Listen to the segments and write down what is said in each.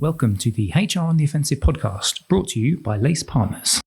Welcome to the HR on the Offensive podcast, brought to you by Lace Partners.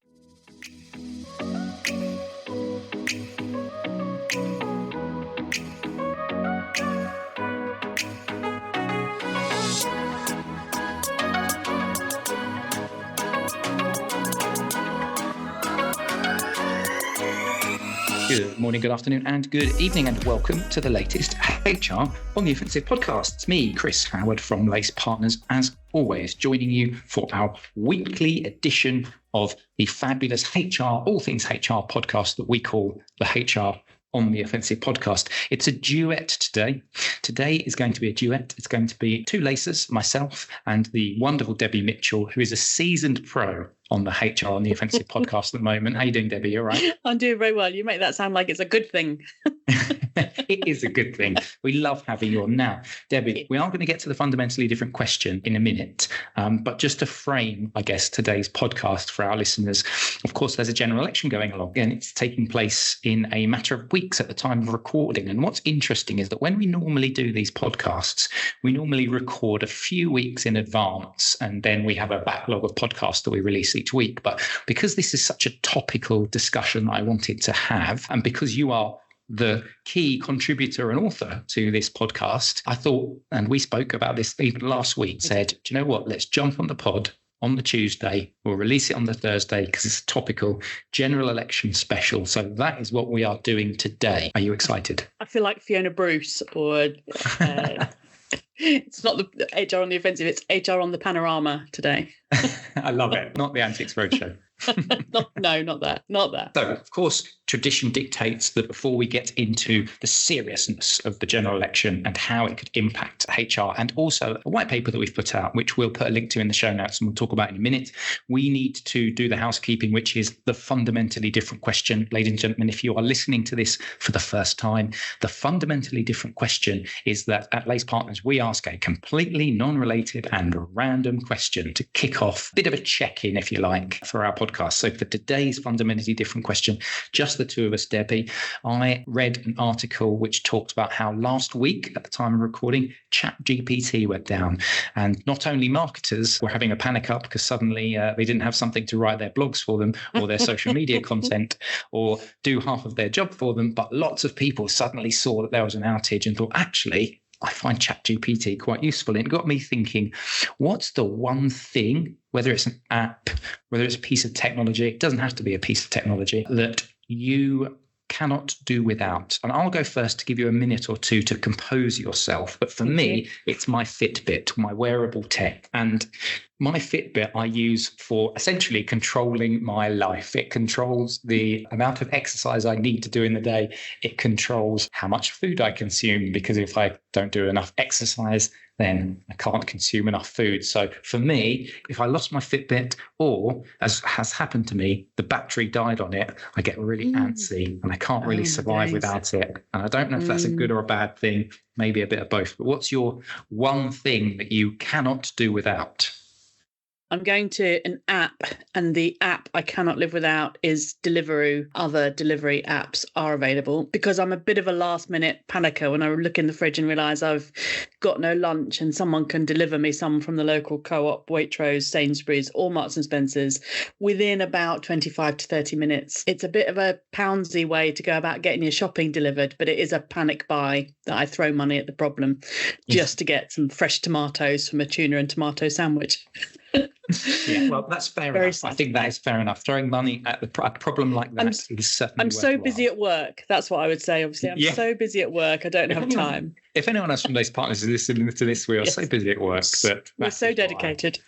Good morning, good afternoon, and good evening, and welcome to the latest HR on the Offensive podcast. It's me, Chris Howard from Lace Partners, as always, joining you for our weekly edition of the fabulous HR, all things HR podcast that we call the HR on the Offensive podcast. It's a duet today. Today is going to be a duet. It's going to be two lacers, myself and the wonderful Debbie Mitchell, who is a seasoned pro on the HR on the Offensive podcast at the moment. How you doing, Debbie? You all right? I'm doing very well. You make that sound like it's a good thing. It is a good thing. We love having you on. Now, Debbie, we are going to get to the fundamentally different question in a minute. But just to frame, I guess, today's podcast for our listeners, of course, there's a general election going along, and it's taking place in a matter of weeks at the time of recording. And what's interesting is that when we normally do these podcasts, we normally record a few weeks in advance, and then we have a backlog of podcasts that we release each week. But because this is such a topical discussion I wanted to have, and because you are the key contributor and author to this podcast, I thought, and we spoke about this even last week, said, do you know what, let's jump on the pod on the Tuesday. We'll release it on the Thursday because it's a topical general election special. So that is what we are doing today. Are you excited? I feel like Fiona Bruce, or it's not the HR on the Offensive, it's HR on the Panorama today. I love it. Not the Antics Roadshow. Not that. So, of course, tradition dictates that before we get into the seriousness of the general election and how it could impact HR, and also a white paper that we've put out, which we'll put a link to in the show notes and we'll talk about in a minute, we need to do the housekeeping, which is the fundamentally different question. Ladies and gentlemen, if you are listening to this for the first time, the fundamentally different question is that at Lace Partners, we ask a completely non-related and random question to kick off a bit of a check-in, if you like, for our podcast. So for today's fundamentally different question, just the two of us, Debbie, I read an article which talked about how last week at the time of recording, ChatGPT went down, and not only marketers were having a panic up because suddenly they didn't have something to write their blogs for them or their social media content or do half of their job for them, but lots of people suddenly saw that there was an outage and thought, actually, I find ChatGPT quite useful. And it got me thinking, what's the one thing, whether it's an app, whether it's a piece of technology, it doesn't have to be a piece of technology, that you cannot do without? And I'll go first to give you a minute or two to compose yourself. But for me, it's my Fitbit, my wearable tech. And my Fitbit I use for essentially controlling my life. It controls the amount of exercise I need to do in the day. It controls how much food I consume, because if I don't do enough exercise, then I can't consume enough food. So for me, if I lost my Fitbit, or as has happened to me, the battery died on it, I get really antsy and I can't really survive without it. And I don't know if that's a good or a bad thing, maybe a bit of both. But what's your one thing that you cannot do without? I'm going to an app, and the app I cannot live without is Deliveroo. Other delivery apps are available because I'm a bit of a last minute panicker when I look in the fridge and realise I've got no lunch and someone can deliver me some from the local Co-op, Waitrose, Sainsbury's or Marks and Spencer's within about 25 to 30 minutes. It's a bit of a poundsy way to go about getting your shopping delivered, but it is a panic buy that I throw money at the problem just to get some fresh tomatoes from a tuna and tomato sandwich. Yeah, well, that's fair enough. I think that is fair enough. Throwing money at a problem like that is certainly I'm so busy at work. That's what I would say. Obviously, I'm so busy at work. I don't have time. If anyone else from Lace Partners is listening to this, we are so busy at work. We're so dedicated.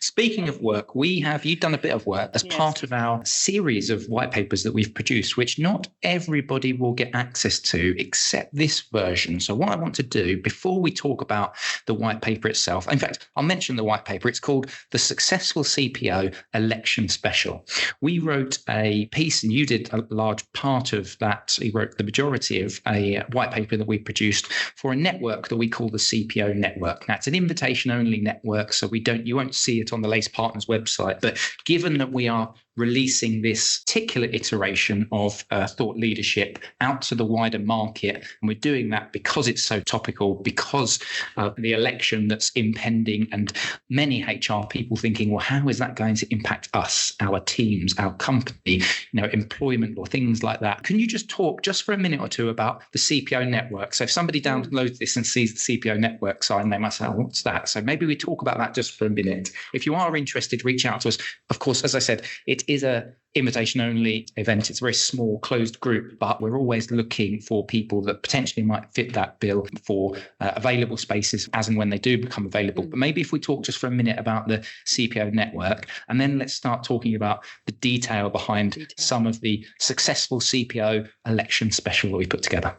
Speaking of work, you've done a bit of work as part of our series of white papers that we've produced, which not everybody will get access to except this version. So what I want to do before we talk about the white paper itself, in fact, I'll mention the white paper. It's called The Successful CPO Election Special. We wrote a piece, and you did a large part of that. You wrote the majority of a white paper that we produced for a network that we call the CPO network. Now, it's an invitation-only network, so you won't see it on the Lace Partners website. But given that we are releasing this particular iteration of thought leadership out to the wider market. And we're doing that because it's so topical, because the election that's impending, and many HR people thinking, well, how is that going to impact us, our teams, our company, employment or things like that? Can you just talk just for a minute or two about the CPO network? So if somebody downloads this and sees the CPO network sign, they might say, oh, what's that? So maybe we talk about that just for a minute. If you are interested, reach out to us. Of course, as I said, it is a invitation only event. It's a very small closed group, but we're always looking for people that potentially might fit that bill for available spaces as and when they do become available. But maybe if we talk just for a minute about the CPO network, and then let's start talking about the detail behind some of the successful CPO election special that we put together.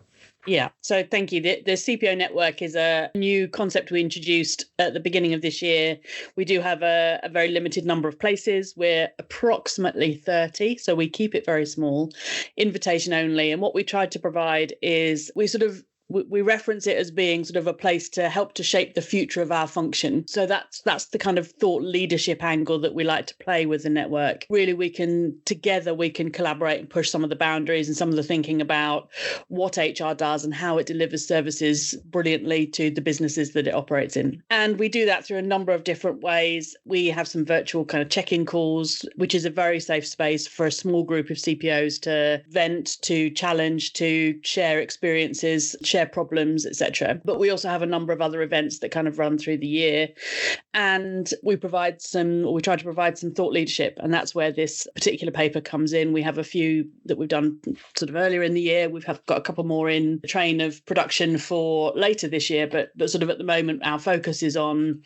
Yeah, so thank you. The CPO network is a new concept we introduced at the beginning of this year. We do have a very limited number of places. We're approximately 30, so we keep it very small, invitation only. And what we tried to provide is we reference it as being sort of a place to help to shape the future of our function. So that's the kind of thought leadership angle that we like to play with the network. Really, we can collaborate and push some of the boundaries and some of the thinking about what HR does and how it delivers services brilliantly to the businesses that it operates in. And we do that through a number of different ways. We have some virtual kind of check-in calls, which is a very safe space for a small group of CPOs to vent, to challenge, to share experiences, share problems, etc. But we also have a number of other events that kind of run through the year, and we try to provide some thought leadership, and that's where this particular paper comes in. We have a few that we've done sort of earlier in the year. We've got a couple more in the train of production for later this year, but sort of at the moment our focus is on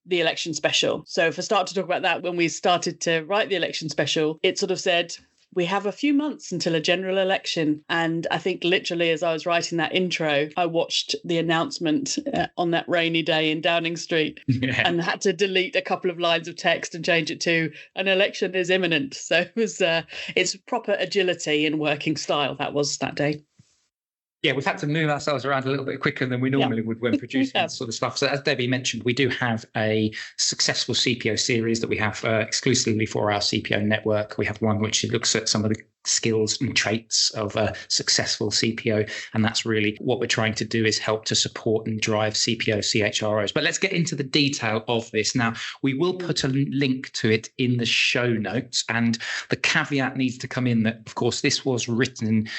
the election special. So if I start to talk about that, when we started to write the election special, it sort of said, we have a few months until a general election. And I think literally as I was writing that intro, I watched the announcement on that rainy day in Downing Street and had to delete a couple of lines of text and change it to an election is imminent. So it's proper agility in working style. That was that day. Yeah, we've had to move ourselves around a little bit quicker than we normally would when producing that sort of stuff. So as Debbie mentioned, we do have a successful CPO series that we have exclusively for our CPO network. We have one which looks at some of the skills and traits of a successful CPO. And that's really what we're trying to do, is help to support and drive CPO CHROs. But let's get into the detail of this. Now, we will put a link to it in the show notes. And the caveat needs to come in that, of course, this was written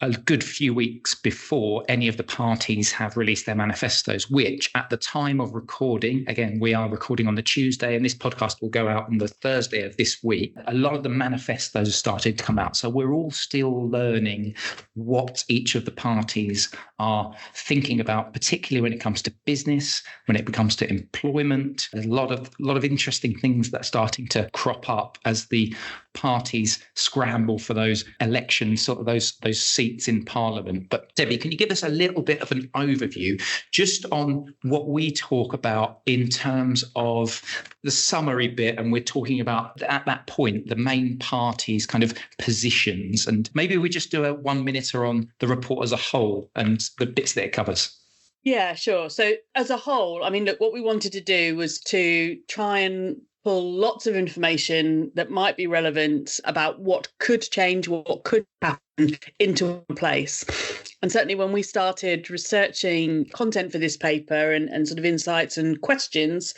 a good few weeks before any of the parties have released their manifestos, which at the time of recording, again, we are recording on the Tuesday and this podcast will go out on the Thursday of this week, a lot of the manifestos started to come out. So we're all still learning what each of the parties are thinking about, particularly when it comes to business, when it comes to employment. There's a lot of interesting things that are starting to crop up as the parties scramble for those elections, sort of those seats in Parliament. But Debbie, can you give us a little bit of an overview just on what we talk about in terms of the summary bit? And we're talking about at that point, the main parties' kind of positions. And maybe we just do a 1 minute on the report as a whole and the bits that it covers. Yeah, sure. So as a whole, I mean, look, what we wanted to do was to try and pull lots of information that might be relevant about what could change, what could happen into one place. And certainly when we started researching content for this paper and sort of insights and questions,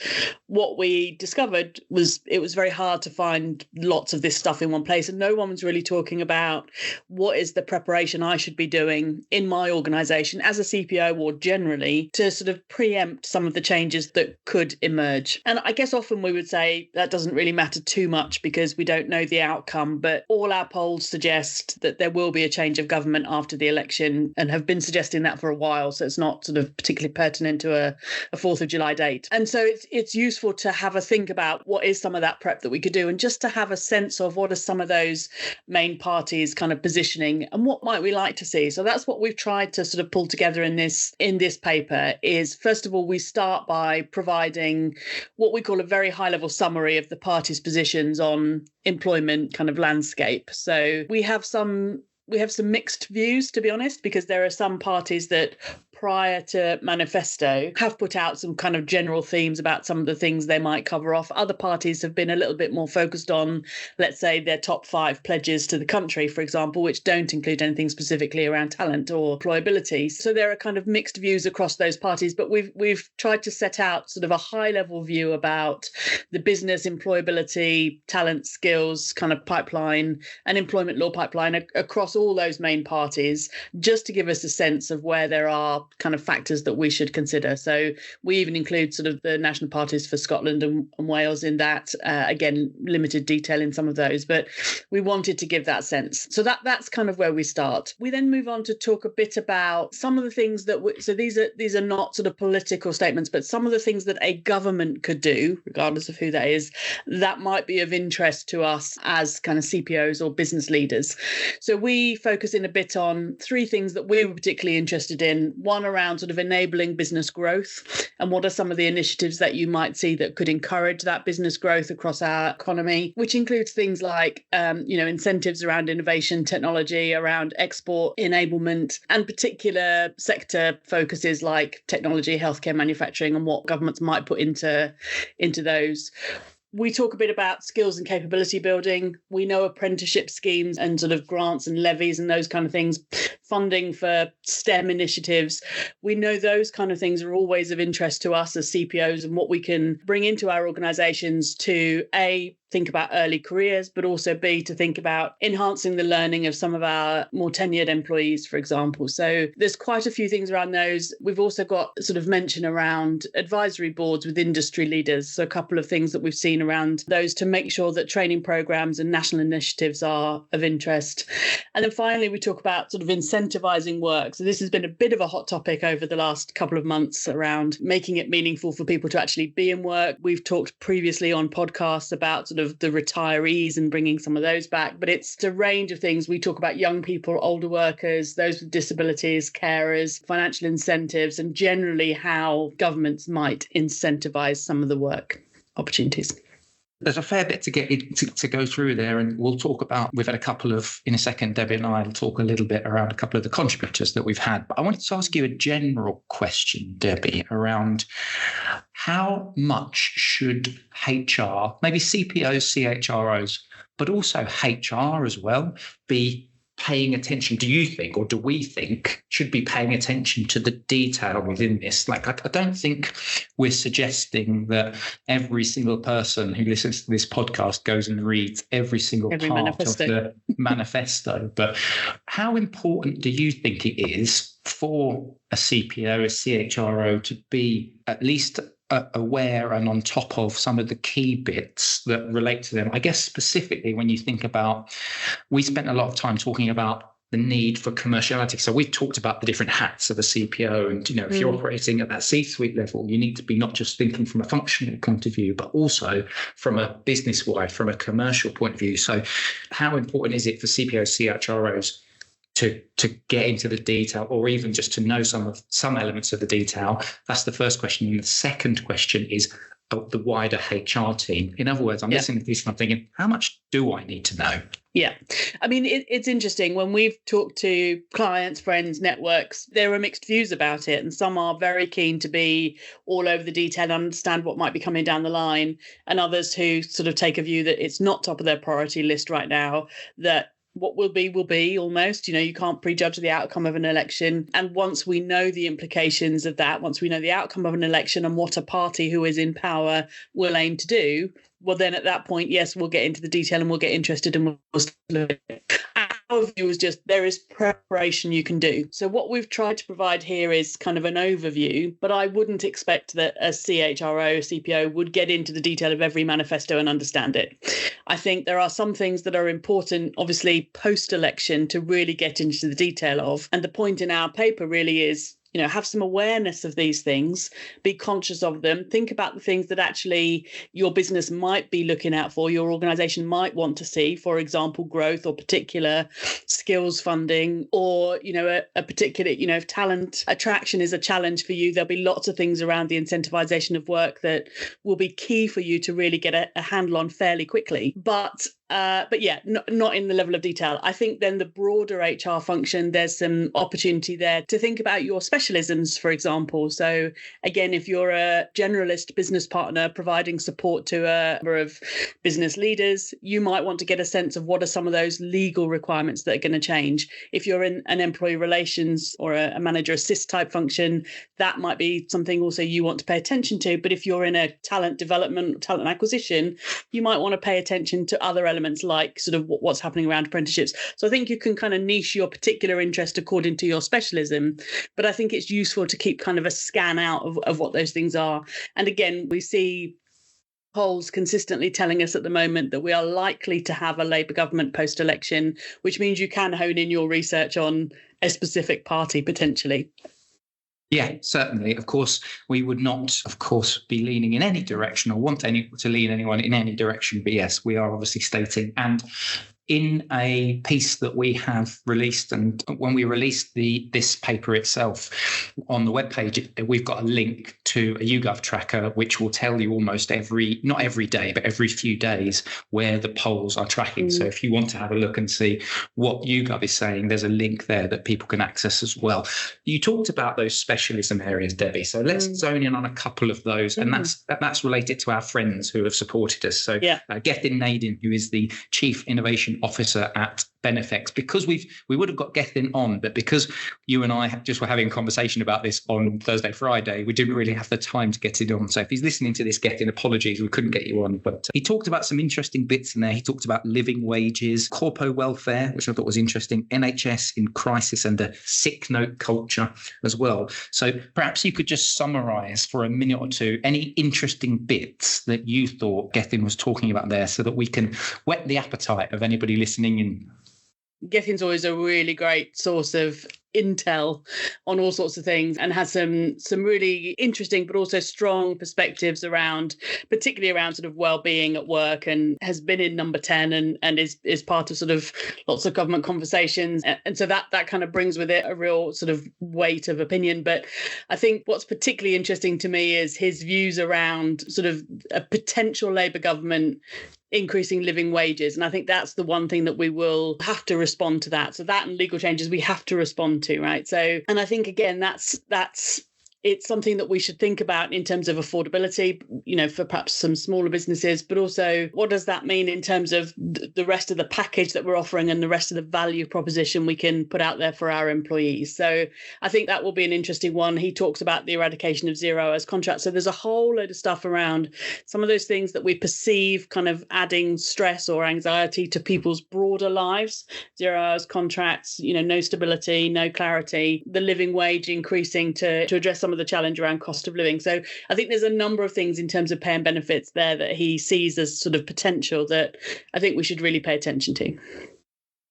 what we discovered was it was very hard to find lots of this stuff in one place. And no one was really talking about what is the preparation I should be doing in my organisation as a CPO or generally to sort of preempt some of the changes that could emerge. And I guess often we would say that doesn't really matter too much because we don't know the outcome, but all our polls suggest that there will be a change of government after the election and have been suggesting that for a while. So it's not sort of particularly pertinent to a 4th of July date. And so it's useful to have a think about what is some of that prep that we could do and just to have a sense of what are some of those main parties kind of positioning and what might we like to see. So that's what we've tried to sort of pull together in this paper is, first of all, we start by providing what we call a very high level summary of the parties' positions on employment kind of landscape. So we have some mixed views, to be honest, because there are some parties that prior to manifesto have put out some kind of general themes about some of the things they might cover off. Other parties have been a little bit more focused on, let's say, their top 5 pledges to the country, for example, which don't include anything specifically around talent or employability. So there are kind of mixed views across those parties, but we've tried to set out sort of a high level view about the business, employability, talent, skills kind of pipeline and employment law pipeline across all those main parties, just to give us a sense of where there are kind of factors that we should consider. So we even include sort of the national parties for Scotland and Wales in that. Again, limited detail in some of those, but we wanted to give that sense. So that's kind of where we start. We then move on to talk a bit about some of the things that so these are not sort of political statements, but some of the things that a government could do, regardless of who that is, that might be of interest to us as kind of CPOs or business leaders. So we focus in a bit on 3 things that we were particularly interested in. One around sort of enabling business growth, and what are some of the initiatives that you might see that could encourage that business growth across our economy, which includes things like incentives around innovation, technology, around export enablement, and particular sector focuses like technology, healthcare, manufacturing, and what governments might put into those. We talk a bit about skills and capability building. We know apprenticeship schemes and sort of grants and levies and those kind of things, funding for STEM initiatives. We know those kind of things are always of interest to us as CPOs, and what we can bring into our organisations to think about early careers, but also B, to think about enhancing the learning of some of our more tenured employees, for example. So there's quite a few things around those. We've also got sort of mention around advisory boards with industry leaders. So a couple of things that we've seen around those to make sure that training programs and national initiatives are of interest. And then finally, we talk about sort of incentivising work. So this has been a bit of a hot topic over the last couple of months around making it meaningful for people to actually be in work. We've talked previously on podcasts about sort of the retirees and bringing some of those back, but it's a range of things. We talk about young people, older workers, those with disabilities, carers, financial incentives, and generally how governments might incentivise some of the work opportunities. There's a fair bit to go through there, and we'll talk about, we've had a couple of, in a second, Debbie and I will talk a little bit around a couple of the contributors that we've had. But I wanted to ask you a general question, Debbie, around how much should HR, maybe CPOs, CHROs, but also HR as well, be paying attention, do you think, or do we think, should be paying attention to the detail within this? Like, I don't think we're suggesting that every single person who listens to this podcast goes and reads every part manifesto of the manifesto, but how important do you think it is for a CPO, a CHRO to be at least aware and on top of some of the key bits that relate to them? I guess specifically when you think about, we spent a lot of time talking about the need for commerciality. So we've talked about the different hats of a CPO, and if you're operating at that C-suite level, you need to be not just thinking from a functional point of view, but also from a business-wide, from a commercial point of view. So how important is it for CPOs, CHROs to get into the detail, or even just to know some elements of the detail? That's the first question. And the second question is the wider HR team. In other words, I'm listening to this and I'm thinking, how much do I need to know? Yeah. I mean, it's interesting. When we've talked to clients, friends, networks, there are mixed views about it. And some are very keen to be all over the detail and understand what might be coming down the line. And others who sort of take a view that it's not top of their priority list right now, that what will be almost. You can't prejudge the outcome of an election. And once we know the implications of that, once we know the outcome of an election and what a party who is in power will aim to do, well, then at that point, yes, we'll get into the detail and we'll get interested and we'll look at it. Our view is just there is preparation you can do. So what we've tried to provide here is kind of an overview, but I wouldn't expect that a CHRO, CPO would get into the detail of every manifesto and understand it. I think there are some things that are important, obviously, post-election to really get into the detail of. And the point in our paper really is, have some awareness of these things, be conscious of them, think about the things that actually your business might be looking out for, your organization might want to see, for example, growth or particular skills funding, or, a particular, if talent attraction is a challenge for you, there'll be lots of things around the incentivization of work that will be key for you to really get a handle on fairly quickly. But But yeah, not in the level of detail. I think then the broader HR function, there's some opportunity there to think about your specialisms, for example. So again, if you're a generalist business partner providing support to a number of business leaders, you might want to get a sense of what are some of those legal requirements that are going to change. If you're in an employee relations or a manager assist type function, that might be something also you want to pay attention to. But if you're in a talent development, talent acquisition, you might want to pay attention to other elements like sort of what's happening around apprenticeships. So I think you can kind of niche your particular interest according to your specialism, but I think it's useful to keep kind of a scan out of what those things are. And again, we see polls consistently telling us at the moment that we are likely to have a Labour government post-election, which means you can hone in your research on a specific party potentially. Yeah, certainly. Of course, we would not, of course, be leaning in any direction or want to lean anyone in any direction. But yes, we are obviously stating. And in a piece that we have released, and when we released this paper itself on the webpage, we've got a link to a YouGov tracker, which will tell you almost not every day, but every few days where the polls are tracking. So if you want to have a look and see what YouGov is saying, there's a link there that people can access as well. You talked about those specialism areas, Debbie. So let's zone in on a couple of those. And that's related to our friends who have supported us. So Gethin Naden, who is the Chief Innovation Officer at Benefex, because we would have got Gethin on, but because you and I just were having a conversation about this on Thursday, Friday, we didn't really have the time to get it on. So if he's listening to this, Gethin, apologies, we couldn't get you on. But he talked about some interesting bits in there. He talked about living wages, corpo welfare, which I thought was interesting, NHS in crisis, and a sick note culture as well. So perhaps you could just summarise for a minute or two any interesting bits that you thought Gethin was talking about there, so that we can whet the appetite of anybody listening in. Gethin's always a really great source of intel on all sorts of things, and has some really interesting but also strong perspectives around, particularly around sort of well-being at work, and has been in number 10 and is part of sort of lots of government conversations, and so that kind of brings with it a real sort of weight of opinion. But I think what's particularly interesting to me is his views around sort of a potential Labour government increasing living wages. And I think that's the one thing that we will have to respond to that. So that and legal changes we have to respond to, right? So, and I think, again, that's it's something that we should think about in terms of affordability, for perhaps some smaller businesses, but also what does that mean in terms of the rest of the package that we're offering and the rest of the value proposition we can put out there for our employees. So I think that will be an interesting one. He talks about the eradication of 0 hours contracts. So there's a whole load of stuff around some of those things that we perceive kind of adding stress or anxiety to people's broader lives. 0 hours contracts, no stability, no clarity, the living wage increasing to address some of the challenge around cost of living. So I think there's a number of things in terms of pay and benefits there that he sees as sort of potential that I think we should really pay attention to.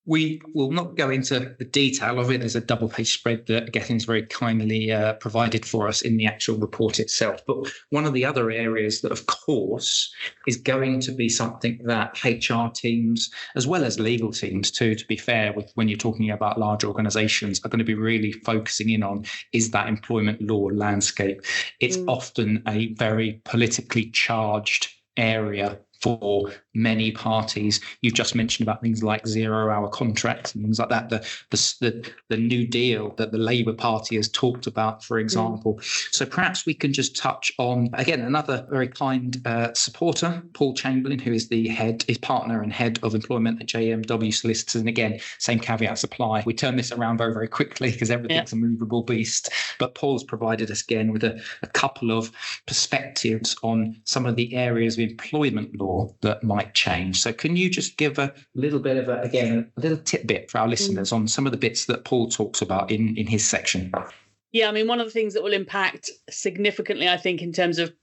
We will not go into the detail of it. There's a double-page spread that Gethin's very kindly provided for us in the actual report itself. But one of the other areas that, of course, is going to be something that HR teams, as well as legal teams too, to be fair, when you're talking about large organisations, are going to be really focusing in on is that employment law landscape. It's often a very politically charged area for many parties. You've just mentioned about things like 0 hour contracts and things like that. The New Deal that the Labour Party has talked about, for example. So perhaps we can just touch on, again, another very kind supporter, Paul Chamberlain, who is his partner and head of employment at JMW Solicitors. And again, same caveats apply. We turn this around very, very quickly because everything's a movable beast. But Paul's provided us again with a couple of perspectives on some of the areas of employment law that might change. So can you just give a little bit of a little tidbit for our listeners on some of the bits that Paul talks about in his section? Yeah, I mean, one of the things that will impact significantly, I think, in terms of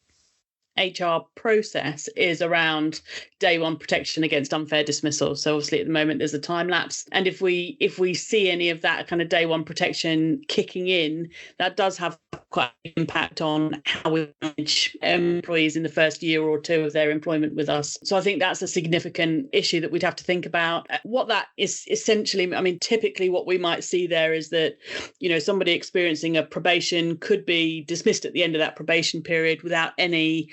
HR process is around day one protection against unfair dismissal. So obviously at the moment there's a time lapse, and if we see any of that kind of day one protection kicking in, that does have quite an impact on how we manage employees in the first year or two of their employment with us. So I think that's a significant issue that we'd have to think about. What that is essentially, I mean, typically what we might see there is that, somebody experiencing a probation could be dismissed at the end of that probation period without any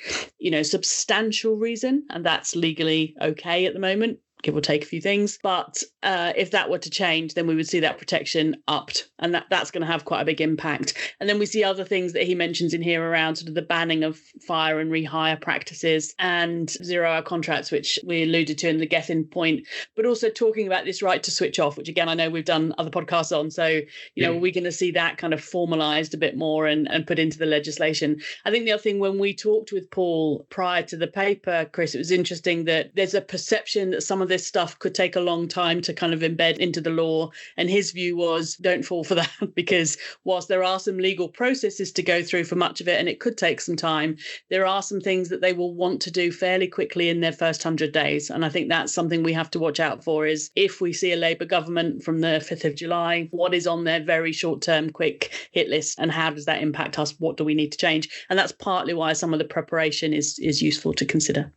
substantial reason, and that's legally okay at the moment. give or take a few things. But if that were to change, then we would see that protection upped, and that's going to have quite a big impact. And then we see other things that he mentions in here around sort of the banning of fire and rehire practices and zero-hour contracts, which we alluded to in the Gethin point, but also talking about this right to switch off, which again, I know we've done other podcasts on. So, you know, we're going to see that kind of formalized a bit more and put into the legislation. I think the other thing, when we talked with Paul prior to the paper, Chris, it was interesting that there's a perception that some of this stuff could take a long time to kind of embed into the law. And his view was, don't fall for that, because whilst there are some legal processes to go through for much of it, and it could take some time, there are some things that they will want to do fairly quickly in their first 100 days. And I think that's something we have to watch out for, is if we see a Labour government from the 5th of July, what is on their very short-term quick hit list, and how does that impact us? What do we need to change? And that's partly why some of the preparation is useful to consider.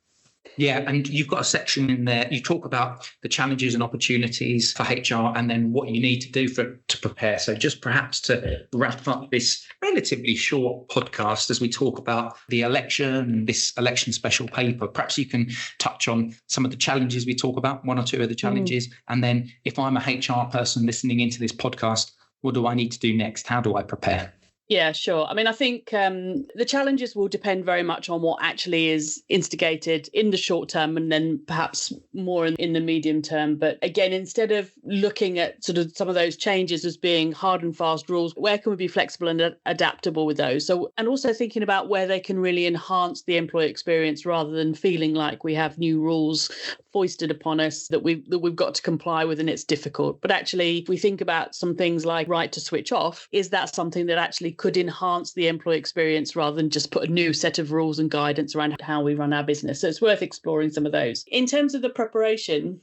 Yeah, and you've got a section in there. You talk about the challenges and opportunities for HR, and then what you need to do to prepare. So just perhaps to wrap up this relatively short podcast as we talk about the election and this election special paper, perhaps you can touch on some of the challenges we talk about, one or two of the challenges. And then if I'm a HR person listening into this podcast, what do I need to do next? How do I prepare? Yeah, sure. I mean, I think the challenges will depend very much on what actually is instigated in the short term, and then perhaps more in the medium term. But again, instead of looking at sort of some of those changes as being hard and fast rules, where can we be flexible and adaptable with those? So, and also thinking about where they can really enhance the employee experience, rather than feeling like we have new rules foisted upon us that we've got to comply with and it's difficult. But actually, if we think about some things like right to switch off, is that something that actually could enhance the employee experience rather than just put a new set of rules and guidance around how we run our business? So it's worth exploring some of those. In terms of the preparation,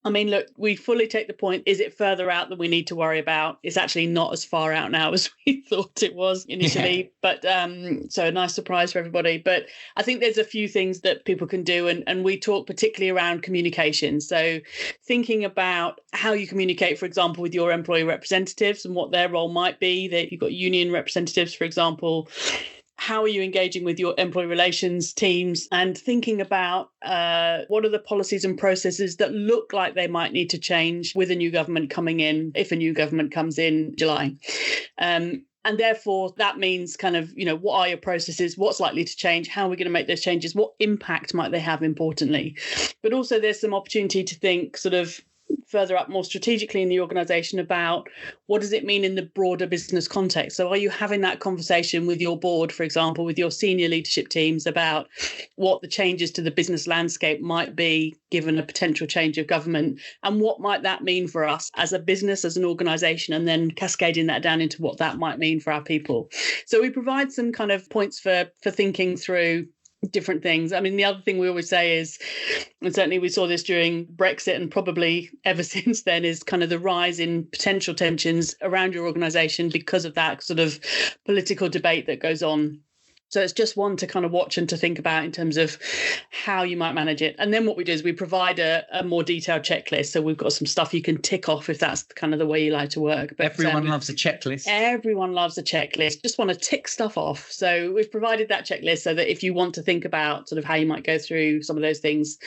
I mean, look, we fully take the point. Is it further out than we need to worry about? It's actually not as far out now as we thought it was initially. Yeah. But so a nice surprise for everybody. But I think there's a few things that people can do. And we talk particularly around communication. So thinking about how you communicate, for example, with your employee representatives and what their role might be. That you've got union representatives, for example. How are you engaging with your employee relations teams, and thinking about what are the policies and processes that look like they might need to change with a new government coming in, if a new government comes in July. And therefore, that means kind of, you know, what are your processes? What's likely to change? How are we going to make those changes? What impact might they have, importantly? But also there's some opportunity to think sort of further up more strategically in the organisation about what does it mean in the broader business context. So are you having that conversation with your board, for example, with your senior leadership teams about what the changes to the business landscape might be given a potential change of government, and what might that mean for us as a business, as an organisation, and then cascading that down into what that might mean for our people. So we provide some kind of points for thinking through different things. I mean, the other thing we always say is, and certainly we saw this during Brexit and probably ever since then, is kind of the rise in potential tensions around your organisation because of that sort of political debate that goes on. So it's just one to kind of watch and to think about in terms of how you might manage it. And then what we do is we provide a more detailed checklist. So we've got some stuff you can tick off if that's kind of the way you like to work. But everyone loves a checklist. Everyone loves a checklist. Just want to tick stuff off. So we've provided that checklist so that if you want to think about sort of how you might go through some of those things,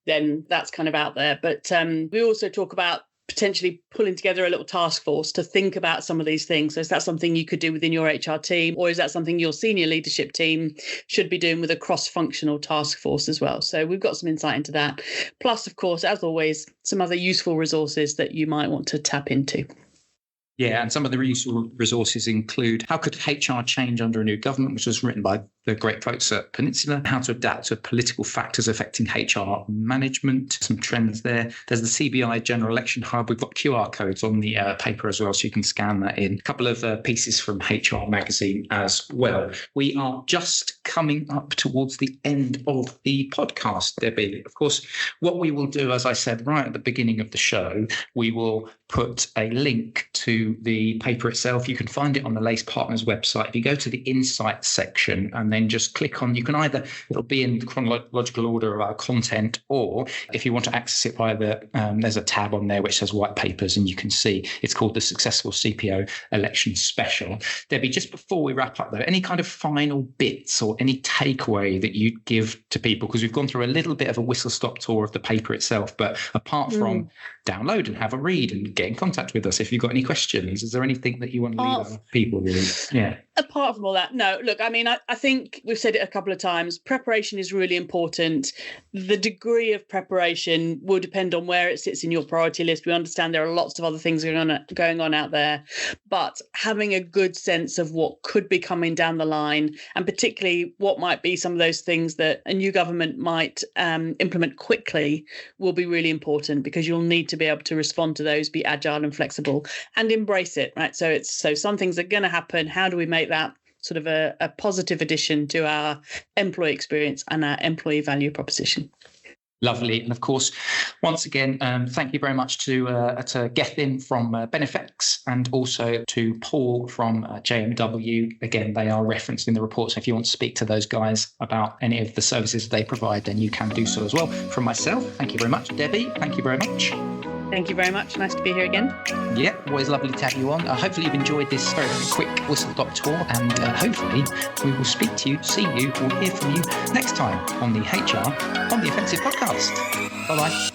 then that's kind of out there. But we also talk about potentially pulling together a little task force to think about some of these things. So is that something you could do within your HR team, or is that something your senior leadership team should be doing with a cross-functional task force as well? So we've got some insight into that. Plus, of course, as always, some other useful resources that you might want to tap into. Yeah, and some of the useful resources include How Could HR Change Under a New Government, which was written by the great folks at Peninsula, How to Adapt to Political Factors Affecting HR Management, some trends there. There's the CBI General Election Hub. We've got QR codes on the paper as well, so you can scan that in. A couple of pieces from HR Magazine as well. We are just coming up towards the end of the podcast, Debbie. Of course, what we will do, as I said right at the beginning of the show, we will put a link to the paper itself. You can find it on the Lace Partners website. If you go to the Insights section and and then just click on, you can either, it'll be in chronological order of our content, or if you want to access it via there's a tab on there which says white papers, and you can see it's called the Successful CPO Election Special. Debbie, just before we wrap up though, any kind of final bits or any takeaway that you'd give to people? Because we've gone through a little bit of a whistle-stop tour of the paper itself, but apart from download and have a read and get in contact with us if you've got any questions, is there anything that you want to leave other people with? Yeah. Apart from all that, no. Look, I mean, I think we've said it a couple of times. Preparation is really important. The degree of preparation will depend on where it sits in your priority list. We understand there are lots of other things going on out there, but having a good sense of what could be coming down the line, and particularly what might be some of those things that a new government might implement quickly, will be really important, because you'll need to be able to respond to those, be agile and flexible, and embrace it, right? So some things are going to happen. How do we make that sort of a positive addition to our employee experience and our employee value proposition? Lovely. And of course, once again, thank you very much to Gethin from Benefex, and also to Paul from JMW. Again, they are referenced in the report. So if you want to speak to those guys about any of the services they provide, then you can do so as well. From myself, thank you very much. Debbie, thank you very much. Thank you very much. Nice to be here again. Yeah, always lovely to have you on. Hopefully you've enjoyed this very, very quick whistle-stop tour, and hopefully we will speak to you, see you, or hear from you next time on the HR on the Offensive podcast. Bye-bye.